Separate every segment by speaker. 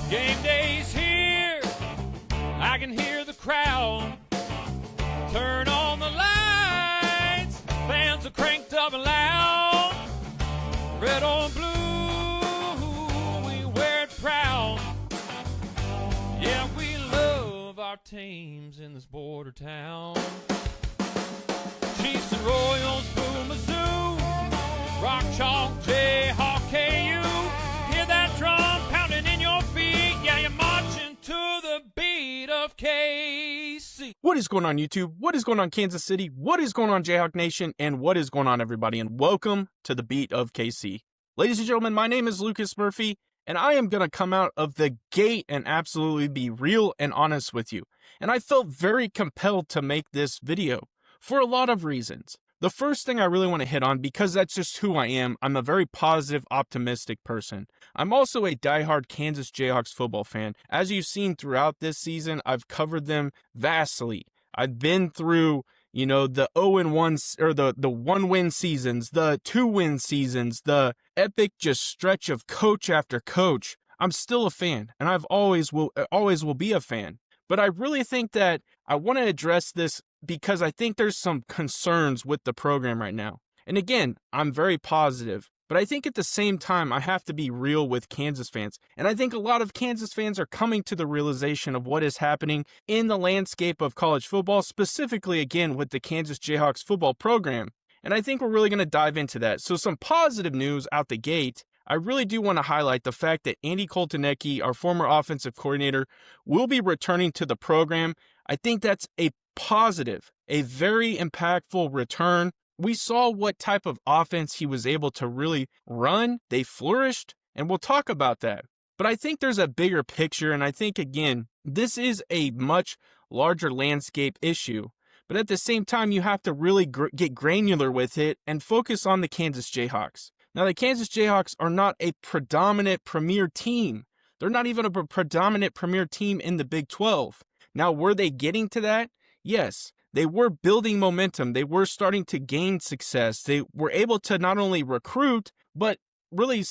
Speaker 1: Game day's here, I can hear the crowd. Turn on the lights, fans are cranked up and loud. Red or blue, we wear it proud. Yeah, we love our teams in this border town. Chiefs and Royals, Boo Mizzou, Rock Chalk, Jayhawk, KU. Hear that drum pounding in your feet. Yeah, you're marching to the beat of KC.
Speaker 2: What is going on, YouTube? What is going on, Kansas City? What is going on, Jayhawk Nation? And what is going on, everybody? And welcome to the beat of KC. Ladies and gentlemen, my name is Lucas Murphy, and I am going to come out of the gate and absolutely be real and honest with you. And I felt very compelled to make this video for a lot of reasons. The first thing I really want to hit on, because that's just who I am, I'm a very positive, optimistic person. I'm also a diehard Kansas Jayhawks football fan. As you've seen throughout this season, I've covered them vastly. I've been through, the 0-1 or the 1-win seasons, the 2-win seasons, the epic just stretch of coach after coach. I'm still a fan, and I've always will be a fan. But I really think that I want to address this because I think there's some concerns with the program right now. And again, I'm very positive, but I think at the same time, I have to be real with Kansas fans. And I think a lot of Kansas fans are coming to the realization of what is happening in the landscape of college football, specifically, again, with the Kansas Jayhawks football program. And I think we're really going to dive into that. So some positive news out the gate. I really do want to highlight the fact that Andy Koltanecki, our former offensive coordinator, will be returning to the program. I think that's a positive, a very impactful return. We saw what type of offense he was able to really run. They flourished, and we'll talk about that. But I think there's a bigger picture, and I think, again, this is a much larger landscape issue. But at the same time, you have to really get granular with it and focus on the Kansas Jayhawks. Now, the Kansas Jayhawks are not a predominant premier team. They're not even a predominant premier team in the Big 12. Now, were they getting to that? Yes, they were building momentum. They were starting to gain success. They were able to not only recruit, but really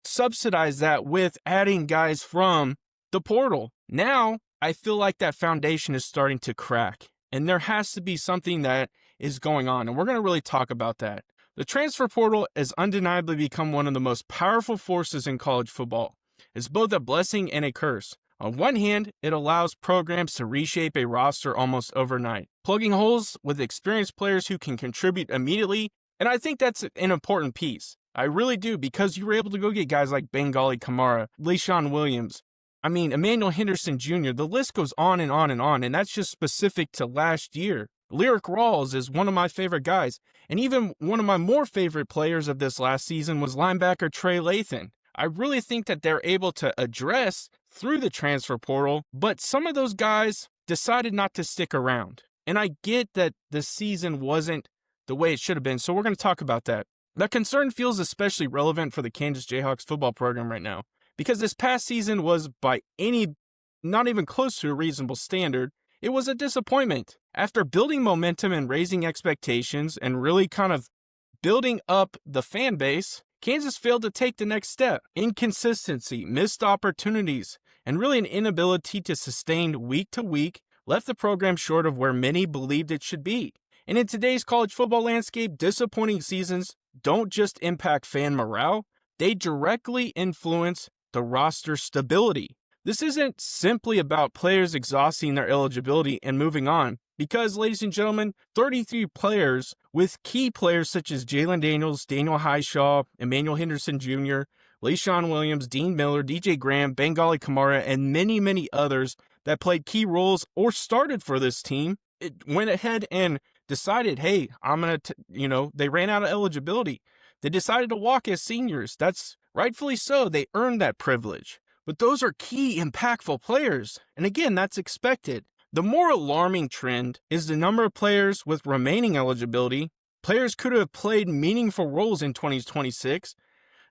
Speaker 2: subsidize that with adding guys from the portal. Now, I feel like that foundation is starting to crack, and there has to be something that is going on, and we're going to really talk about that. The transfer portal has undeniably become one of the most powerful forces in college football. It's both a blessing and a curse. On one hand, it allows programs to reshape a roster almost overnight, plugging holes with experienced players who can contribute immediately, and I think that's an important piece. I really do, because you were able to go get guys like Bengali Kamara, Le'Shawn Williams, Emmanuel Henderson Jr., the list goes on and on and on, and that's just specific to last year. Lyric Rawls is one of my favorite guys, and even one of my more favorite players of this last season was linebacker Trey Lathan. I really think that they're able to address through the transfer portal, but some of those guys decided not to stick around. And I get that the season wasn't the way it should have been, so we're going to talk about that. That concern feels especially relevant for the Kansas Jayhawks football program right now, because this past season was by not even close to a reasonable standard. It was a disappointment. After building momentum and raising expectations and really kind of building up the fan base, Kansas failed to take the next step. Inconsistency, missed opportunities, and really an inability to sustain week to week left the program short of where many believed it should be. And in today's college football landscape, disappointing seasons don't just impact fan morale, they directly influence the roster stability. This isn't simply about players exhausting their eligibility and moving on, because, ladies and gentlemen, 33 players with key players such as Jalen Daniels, Daniel Highshaw, Emmanuel Henderson Jr., Le'Shawn Williams, Dean Miller, DJ Graham, Bengali Kamara, and many, many others that played key roles or started for this team, it went ahead and decided, hey, they ran out of eligibility. They decided to walk as seniors. That's rightfully so. They earned that privilege. But those are key, impactful players. And again, that's expected. The more alarming trend is the number of players with remaining eligibility. Players could have played meaningful roles in 2026.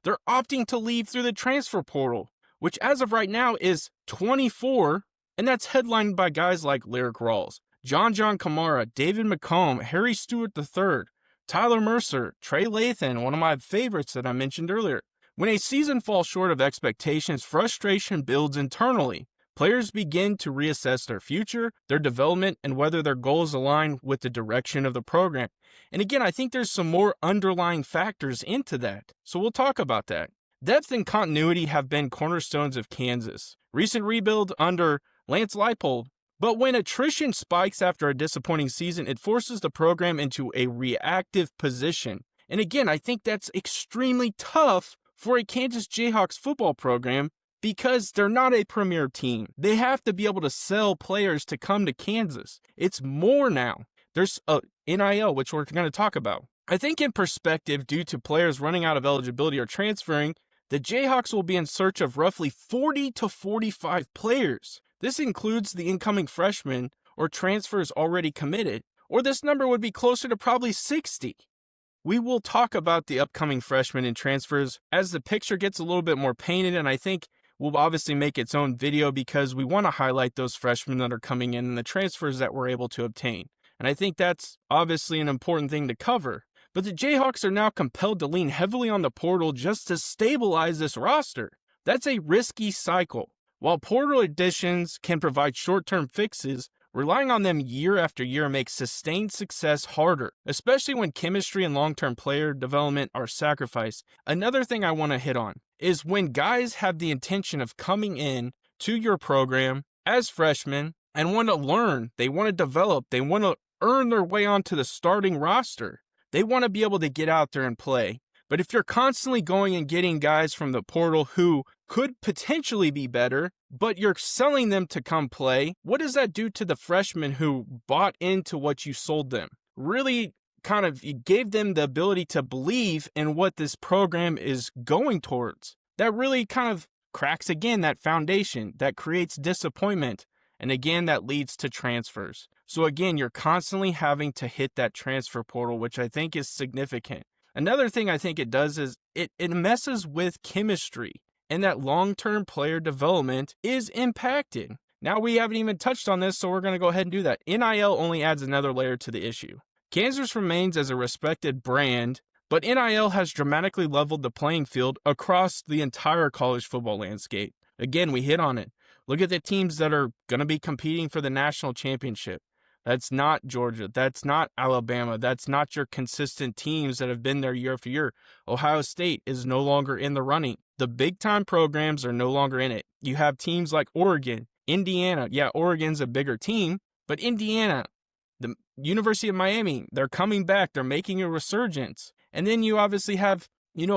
Speaker 2: They're opting to leave through the transfer portal, which as of right now is 24, and that's headlined by guys like Lyric Rawls, John Kamara, David McComb, Harry Stewart III, Tyler Mercer, Trey Lathan, one of my favorites that I mentioned earlier, When a season falls short of expectations, frustration builds internally. Players begin to reassess their future, their development, and whether their goals align with the direction of the program. And again, I think there's some more underlying factors into that. So we'll talk about that. Depth and continuity have been cornerstones of Kansas. Recent rebuild under Lance Leipold. But when attrition spikes after a disappointing season, it forces the program into a reactive position. And again, I think that's extremely tough for a Kansas Jayhawks football program because they're not a premier team. They have to be able to sell players to come to Kansas. It's more now. There's a NIL, which we're going to talk about. I think in perspective, due to players running out of eligibility or transferring, the Jayhawks will be in search of roughly 40 to 45 players. This includes the incoming freshmen or transfers already committed, or this number would be closer to probably 60. We will talk about the upcoming freshmen and transfers as the picture gets a little bit more painted, and I think we'll obviously make its own video because we want to highlight those freshmen that are coming in and the transfers that we're able to obtain. And I think that's obviously an important thing to cover. But the Jayhawks are now compelled to lean heavily on the portal just to stabilize this roster. That's a risky cycle. While portal additions can provide short-term fixes, relying on them year after year makes sustained success harder, especially when chemistry and long-term player development are sacrificed. Another thing I want to hit on is when guys have the intention of coming in to your program as freshmen and want to learn, they want to develop, they want to earn their way onto the starting roster. They want to be able to get out there and play. But if you're constantly going and getting guys from the portal who could potentially be better, but you're selling them to come play, what does that do to the freshmen who bought into what you sold them? Really kind of you gave them the ability to believe in what this program is going towards. That really kind of cracks again that foundation that creates disappointment. And again, that leads to transfers. So again, you're constantly having to hit that transfer portal, which I think is significant. Another thing I think it does is it messes with chemistry, and that long-term player development is impacted. Now, we haven't even touched on this, so we're going to go ahead and do that. NIL only adds another layer to the issue. Kansas remains as a respected brand, but NIL has dramatically leveled the playing field across the entire college football landscape. Again, we hit on it. Look at the teams that are going to be competing for the national championship. That's not Georgia. That's not Alabama. That's not your consistent teams that have been there year after year. Ohio State is no longer in the running. The big-time programs are no longer in it. You have teams like Oregon, Indiana. Yeah, Oregon's a bigger team, but Indiana, the University of Miami, they're coming back. They're making a resurgence. And then you obviously have,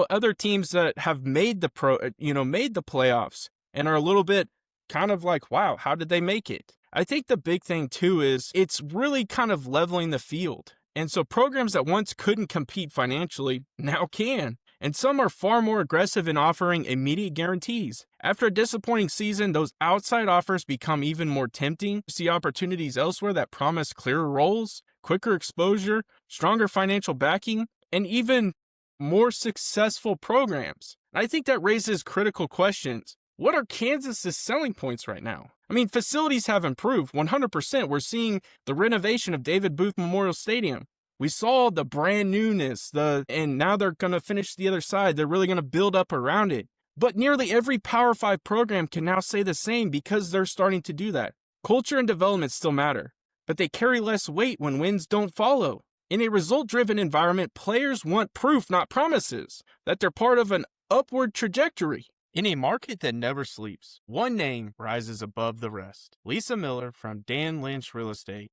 Speaker 2: other teams that have made the playoffs and are a little bit kind of like, wow, how did they make it? I think the big thing, too, is it's really kind of leveling the field. And so programs that once couldn't compete financially now can. And some are far more aggressive in offering immediate guarantees. After a disappointing season, those outside offers become even more tempting. You see opportunities elsewhere that promise clearer roles, quicker exposure, stronger financial backing, and even more successful programs. I think that raises critical questions. What are Kansas's selling points right now? I mean, facilities have improved 100%. We're seeing the renovation of David Booth Memorial Stadium. We saw the brand newness, and now they're going to finish the other side. They're really going to build up around it. But nearly every Power 5 program can now say the same because they're starting to do that. Culture and development still matter, but they carry less weight when wins don't follow. In a result-driven environment, players want proof, not promises, that they're part of an upward trajectory. In a market that never sleeps, one name rises above the rest. Lisa Miller from Dan Lynch Real Estate.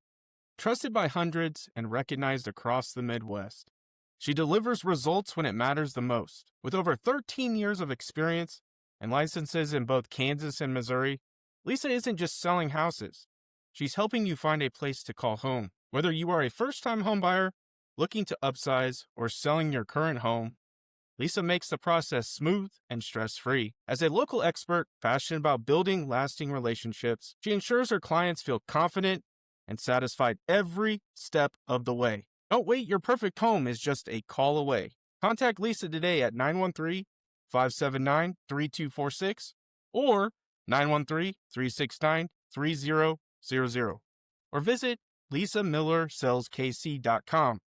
Speaker 2: Trusted by hundreds and recognized across the Midwest. She delivers results when it matters the most. With over 13 years of experience and licenses in both Kansas and Missouri, Lisa isn't just selling houses. She's helping you find a place to call home. Whether you are a first-time home buyer, looking to upsize, or selling your current home, Lisa makes the process smooth and stress-free. As a local expert passionate about building lasting relationships, she ensures her clients feel confident and satisfied every step of the way. Don't wait, your perfect home is just a call away. Contact Lisa today at 913-579-3246 or 913-369-3000 or visit lisamillersaleskc.com.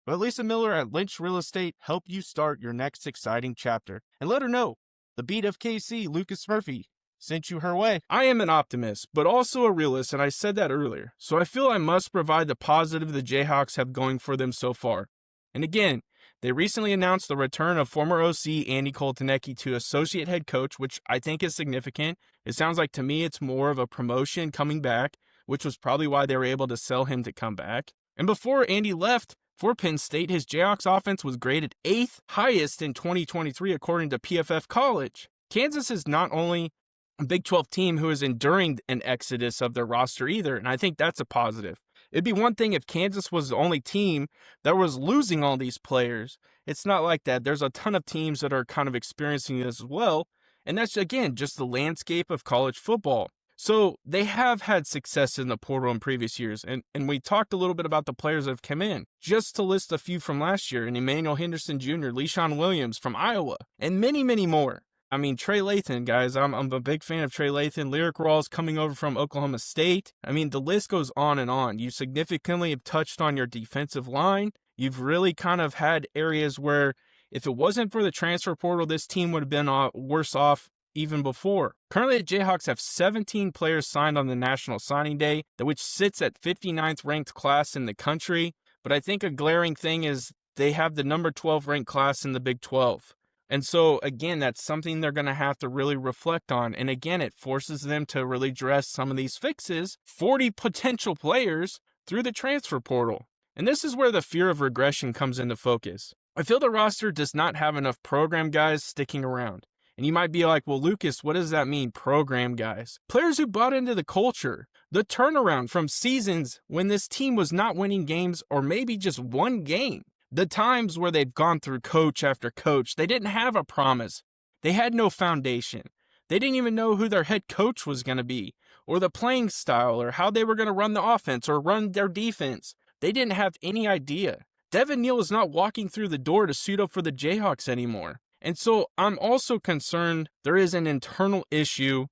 Speaker 2: But Lisa Miller at Lynch Real Estate help you start your next exciting chapter. And let her know the beat of KC, Lucas Murphy, sent you her way. I am an optimist, but also a realist, and I said that earlier. So I feel I must provide the positive the Jayhawks have going for them so far. And again, they recently announced the return of former OC Andy Koltanecki to associate head coach, which I think is significant. It sounds like to me it's more of a promotion coming back, which was probably why they were able to sell him to come back. And before Andy left for Penn State, his Jayhawks offense was graded 8th highest in 2023 according to PFF College. Kansas is not only a Big 12 team who is enduring an exodus of their roster either, and I think that's a positive. It'd be one thing if Kansas was the only team that was losing all these players. It's not like that. There's a ton of teams that are kind of experiencing this as well, and that's, again, just the landscape of college football. So they have had success in the portal in previous years, and we talked a little bit about the players that have come in. Just to list a few from last year, and Emmanuel Henderson Jr., LeSean Williams from Iowa, and many, many more. I mean, Trey Lathan, guys, I'm a big fan of Trey Lathan. Lyric Rawls coming over from Oklahoma State. I mean, the list goes on and on. You significantly have touched on your defensive line. You've really kind of had areas where if it wasn't for the transfer portal, this team would have been worse off even before. Currently, the Jayhawks have 17 players signed on the National Signing Day, which sits at 59th ranked class in the country. But I think a glaring thing is they have the number 12 ranked class in the Big 12. And so, again, that's something they're going to have to really reflect on. And again, it forces them to really address some of these fixes, 40 potential players through the transfer portal. And this is where the fear of regression comes into focus. I feel the roster does not have enough program guys sticking around. And you might be like, well, Lucas, what does that mean, program guys? Players who bought into the culture, the turnaround from seasons when this team was not winning games or maybe just one game. The times where they've gone through coach after coach, they didn't have a promise. They had no foundation. They didn't even know who their head coach was going to be, or the playing style, or how they were going to run the offense or run their defense. They didn't have any idea. Devin Neal is not walking through the door to suit up for the Jayhawks anymore. And so I'm also concerned there is an internal issue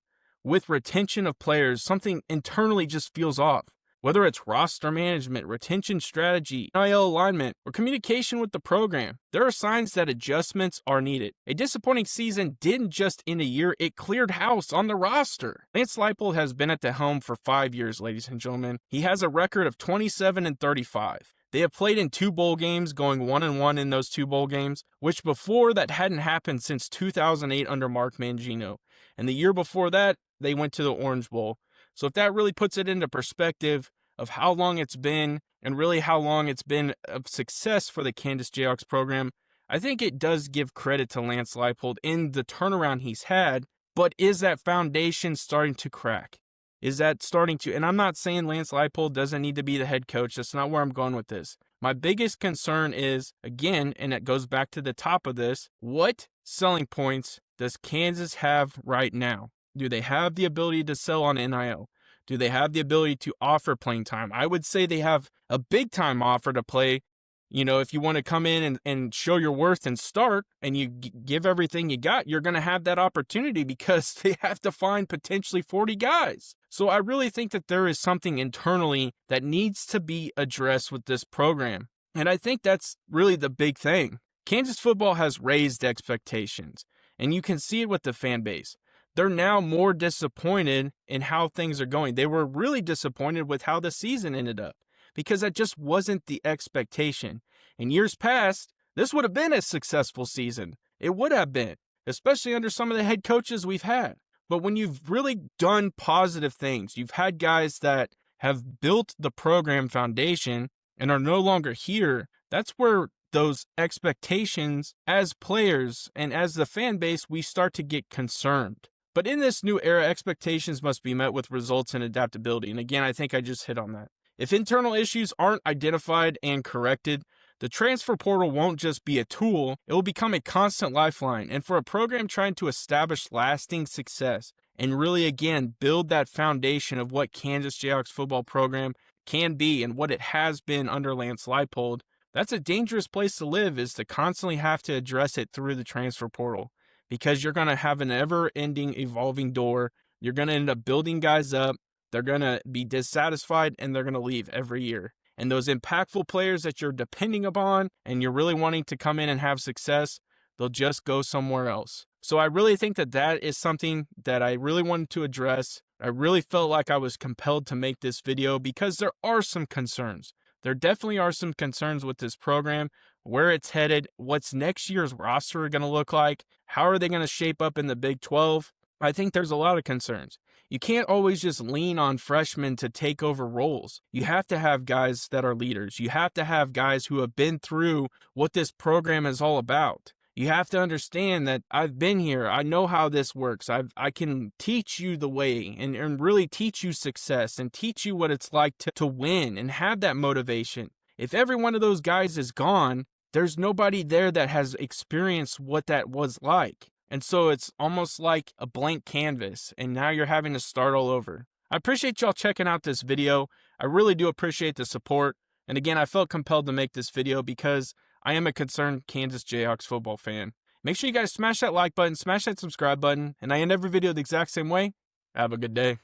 Speaker 2: with retention of players. Something internally just feels off. Whether it's roster management, retention strategy, NIL alignment, or communication with the program, there are signs that adjustments are needed. A disappointing season didn't just end a year, it cleared house on the roster. Lance Leipold has been at the helm for 5 years, ladies and gentlemen. He has a record of 27-35. They have played in 2 bowl games, going 1-1 in those 2 bowl games, which before that hadn't happened since 2008 under Mark Mangino. And the year before that, they went to the Orange Bowl. So if that really puts it into perspective of how long it's been and really how long it's been of success for the Kansas Jayhawks program, I think it does give credit to Lance Leipold in the turnaround he's had. But is that foundation starting to crack? Is that starting to, and I'm not saying Lance Leipold doesn't need to be the head coach. That's not where I'm going with this. My biggest concern is, again, and it goes back to the top of this, what selling points does Kansas have right now? Do they have the ability to sell on NIL? Do they have the ability to offer playing time? I would say they have a big time offer to play. You know, if you want to come in and show your worth and start and you give everything you got, you're going to have that opportunity because they have to find potentially 40 guys. So I really think that there is something internally that needs to be addressed with this program. And I think that's really the big thing. Kansas football has raised expectations, and you can see it with the fan base. They're now more disappointed in how things are going. They were really disappointed with how the season ended up because that just wasn't the expectation. In years past, this would have been a successful season. It would have been, especially under some of the head coaches we've had. But when you've really done positive things, you've had guys that have built the program foundation and are no longer here, that's where those expectations as players and as the fan base, we start to get concerned. But in this new era, expectations must be met with results and adaptability. And again, I think I just hit on that. If internal issues aren't identified and corrected, the transfer portal won't just be a tool, it will become a constant lifeline. And for a program trying to establish lasting success and really, again, build that foundation of what Kansas Jayhawks football program can be and what it has been under Lance Leipold, that's a dangerous place to live, is to constantly have to address it through the transfer portal. Because you're going to have an ever-ending evolving door. You're going to end up building guys up. They're going to be dissatisfied, and they're going to leave every year. and those impactful players that you're depending upon and you're really wanting to come in and have success, they'll just go somewhere else. So I really think that that is something that I really wanted to address. I really felt like I was compelled to make this video because there are some concerns. There definitely are some concerns with this program, where it's headed, what's next year's roster going to look like, how are they going to shape up in the Big 12. I think there's a lot of concerns. You can't always just lean on freshmen to take over roles. You have to have guys that are leaders. You have to have guys who have been through what this program is all about. You have to understand that I've been here. I know how this works. I can teach you the way and really teach you success and teach you what it's like to win and have that motivation. If every one of those guys is gone, there's nobody there that has experienced what that was like. And so it's almost like a blank canvas, and now you're having to start all over. I appreciate y'all checking out this video. I really do appreciate the support. And again, I felt compelled to make this video because I am a concerned Kansas Jayhawks football fan. Make sure you guys smash that like button, smash that subscribe button, and I end every video the exact same way. Have a good day.